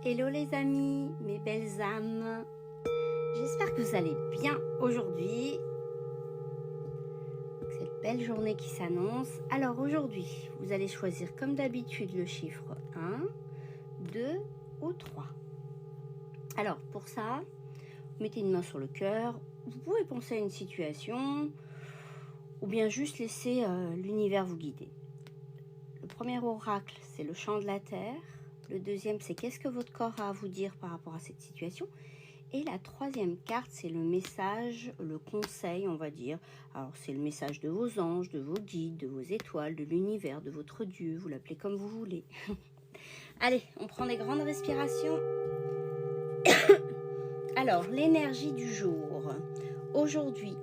Hello les amis, mes belles âmes. J'espère que vous allez bien aujourd'hui. Cette belle journée qui s'annonce. Alors aujourd'hui, vous allez choisir comme d'habitude le chiffre 1, 2 ou 3. Alors pour ça, mettez une main sur le cœur. Vous pouvez penser à une situation ou bien juste laisser l'univers vous guider. Le premier oracle, c'est le chant de la terre. Le deuxième, c'est qu'est-ce que votre corps a à vous dire par rapport à cette situation. Et la troisième carte, c'est le message, le conseil, on va dire. Alors, c'est le message de vos anges, de vos guides, de vos étoiles, de l'univers, de votre Dieu. Vous l'appelez comme vous voulez. Allez, on prend des grandes respirations. Alors, l'énergie du jour. Aujourd'hui,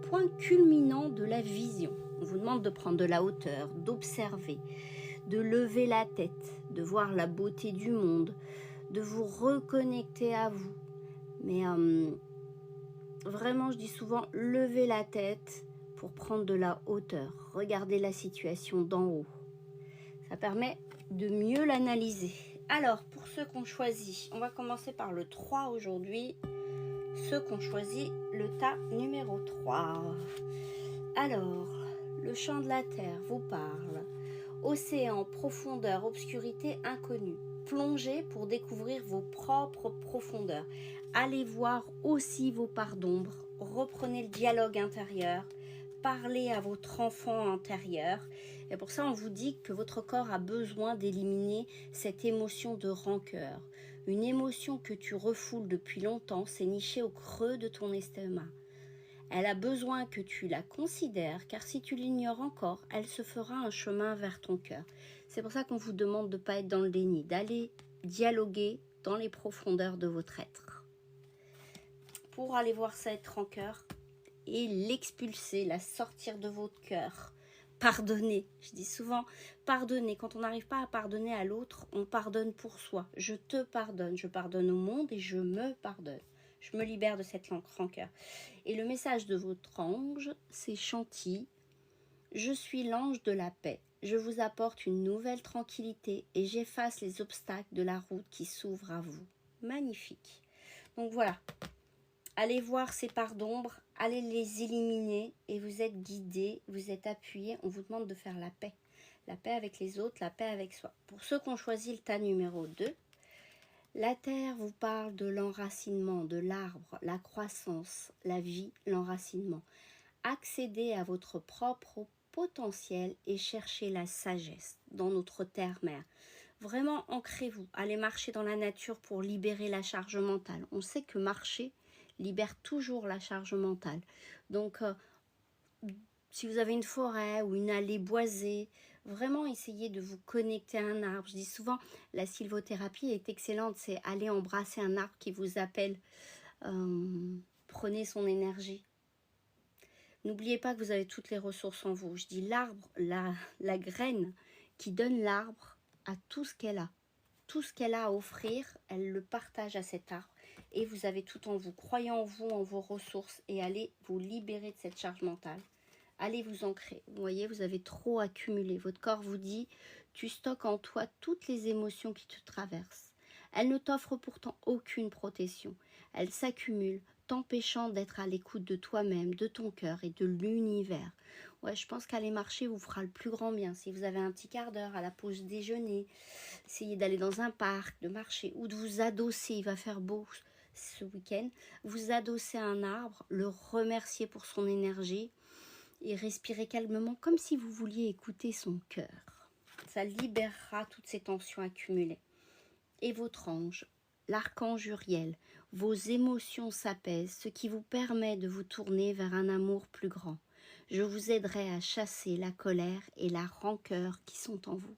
point culminant de la vision. On vous demande de prendre de la hauteur, d'observer, de lever la tête, de voir la beauté du monde, de vous reconnecter à vous. Mais vraiment, je dis souvent, levez la tête pour prendre de la hauteur. Regardez la situation d'en haut. Ça permet de mieux l'analyser. Alors, pour ceux qu'on choisit, on va commencer par le 3 aujourd'hui. Ceux qu'on choisit le tas numéro 3. Alors, le chant de la terre vous parle. Océan, profondeur, obscurité, inconnue. Plongez pour découvrir vos propres profondeurs. Allez voir aussi vos parts d'ombre. Reprenez le dialogue intérieur. Parlez à votre enfant intérieur. Et pour ça, on vous dit que votre corps a besoin d'éliminer cette émotion de rancœur. Une émotion que tu refoules depuis longtemps, s'est nichée au creux de ton estomac. Elle a besoin que tu la considères, car si tu l'ignores encore, elle se fera un chemin vers ton cœur. C'est pour ça qu'on vous demande de ne pas être dans le déni, d'aller dialoguer dans les profondeurs de votre être. Pour aller voir cette rancœur et l'expulser, la sortir de votre cœur. Pardonner, je dis souvent, pardonner. Quand on n'arrive pas à pardonner à l'autre, on pardonne pour soi. Je te pardonne, je pardonne au monde et je me pardonne. Je me libère de cette rancœur. Et le message de votre ange, c'est Chantilly. Je suis l'ange de la paix. Je vous apporte une nouvelle tranquillité et j'efface les obstacles de la route qui s'ouvre à vous. Magnifique. Donc voilà. Allez voir ces parts d'ombre, allez les éliminer et vous êtes guidé, vous êtes appuyé. On vous demande de faire la paix. La paix avec les autres, la paix avec soi. Pour ceux qui ont choisi le tas numéro 2, la terre vous parle de l'enracinement, de l'arbre, la croissance, la vie, l'enracinement. Accédez à votre propre potentiel et cherchez la sagesse dans notre terre-mère. Vraiment, ancrez-vous. Allez marcher dans la nature pour libérer la charge mentale. On sait que marcher libère toujours la charge mentale. Donc, si vous avez une forêt ou une allée boisée, vraiment essayez de vous connecter à un arbre. Je dis souvent, la sylvothérapie est excellente, c'est aller embrasser un arbre qui vous appelle. Prenez son énergie. N'oubliez pas que vous avez toutes les ressources en vous. Je dis l'arbre, la graine qui donne l'arbre à tout ce qu'elle a. Tout ce qu'elle a à offrir, elle le partage à cet arbre. Et vous avez tout en vous. Croyez en vous, en vos ressources et allez vous libérer de cette charge mentale. Allez vous ancrer. Vous voyez, vous avez trop accumulé. Votre corps vous dit, tu stockes en toi toutes les émotions qui te traversent. Elles ne t'offrent pourtant aucune protection. Elles s'accumulent, t'empêchant d'être à l'écoute de toi-même, de ton cœur et de l'univers. Ouais, je pense qu'aller marcher vous fera le plus grand bien. Si vous avez un petit quart d'heure à la pause déjeuner, essayez d'aller dans un parc, de marcher ou de vous adosser. Il va faire beau ce week-end. Vous adosser à un arbre, le remercier pour son énergie et respirez calmement comme si vous vouliez écouter son cœur. Ça libérera toutes ces tensions accumulées. Et votre ange, l'archange Uriel, vos émotions s'apaisent, ce qui vous permet de vous tourner vers un amour plus grand. Je vous aiderai à chasser la colère et la rancœur qui sont en vous.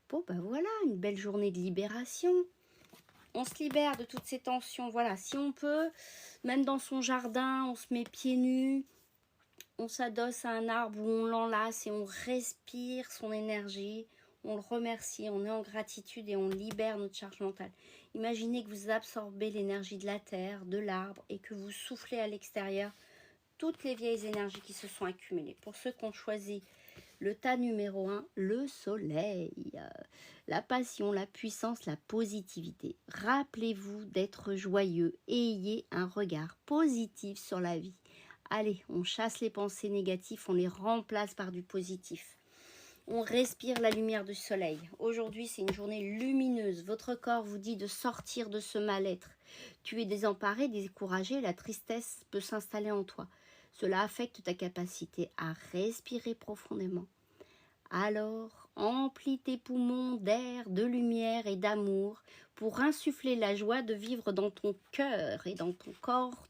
Bon, ben voilà, une belle journée de libération. On se libère de toutes ces tensions. Voilà, si on peut, même dans son jardin, on se met pieds nus, on s'adosse à un arbre où on l'enlace et on respire son énergie, on le remercie, on est en gratitude et on libère notre charge mentale. Imaginez que vous absorbez l'énergie de la terre, de l'arbre et que vous soufflez à l'extérieur toutes les vieilles énergies qui se sont accumulées. Pour ceux qui ont choisi Le tas numéro 1, le soleil. La passion, la puissance, la positivité. Rappelez-vous d'être joyeux et ayez un regard positif sur la vie. Allez, on chasse les pensées négatives, on les remplace par du positif. On respire la lumière du soleil. Aujourd'hui, c'est une journée lumineuse. Votre corps vous dit de sortir de ce mal-être. Tu es désemparé, découragé, la tristesse peut s'installer en toi. Cela affecte ta capacité à respirer profondément. Alors, emplis tes poumons d'air, de lumière et d'amour pour insuffler la joie de vivre dans ton cœur et dans ton corps,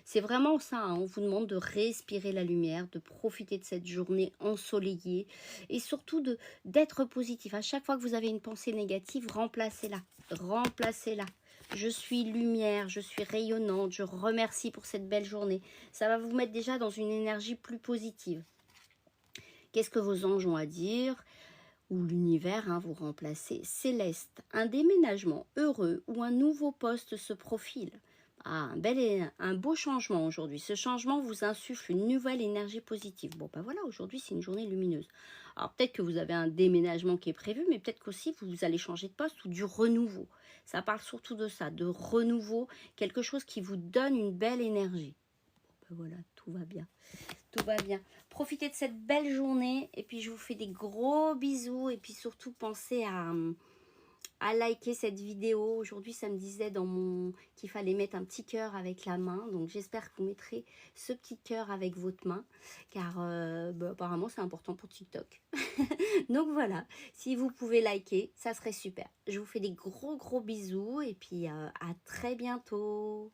C'est vraiment ça, hein. On vous demande de respirer la lumière, de profiter de cette journée ensoleillée et surtout d'être positif. À chaque fois que vous avez une pensée négative, remplacez-la, remplacez-la. Je suis lumière, je suis rayonnante, je remercie pour cette belle journée. Ça va vous mettre déjà dans une énergie plus positive. Qu'est-ce que vos anges ont à dire? Ou l'univers, hein, vous remplacez. Céleste, un déménagement heureux ou un nouveau poste se profile. Ah, un beau changement aujourd'hui. Ce changement vous insuffle une nouvelle énergie positive. Bon, ben voilà, aujourd'hui, c'est une journée lumineuse. Alors, peut-être que vous avez un déménagement qui est prévu, mais peut-être qu'aussi, vous allez changer de poste ou du renouveau. Ça parle surtout de ça, de renouveau, quelque chose qui vous donne une belle énergie. Bon, ben voilà, tout va bien. Tout va bien. Profitez de cette belle journée et puis je vous fais des gros bisous et puis surtout pensez à liker cette vidéo. Aujourd'hui, ça me disait qu'il fallait mettre un petit cœur avec la main. Donc, j'espère que vous mettrez ce petit cœur avec votre main car apparemment, c'est important pour TikTok. Donc, voilà. Si vous pouvez liker, ça serait super. Je vous fais des gros bisous et puis à très bientôt.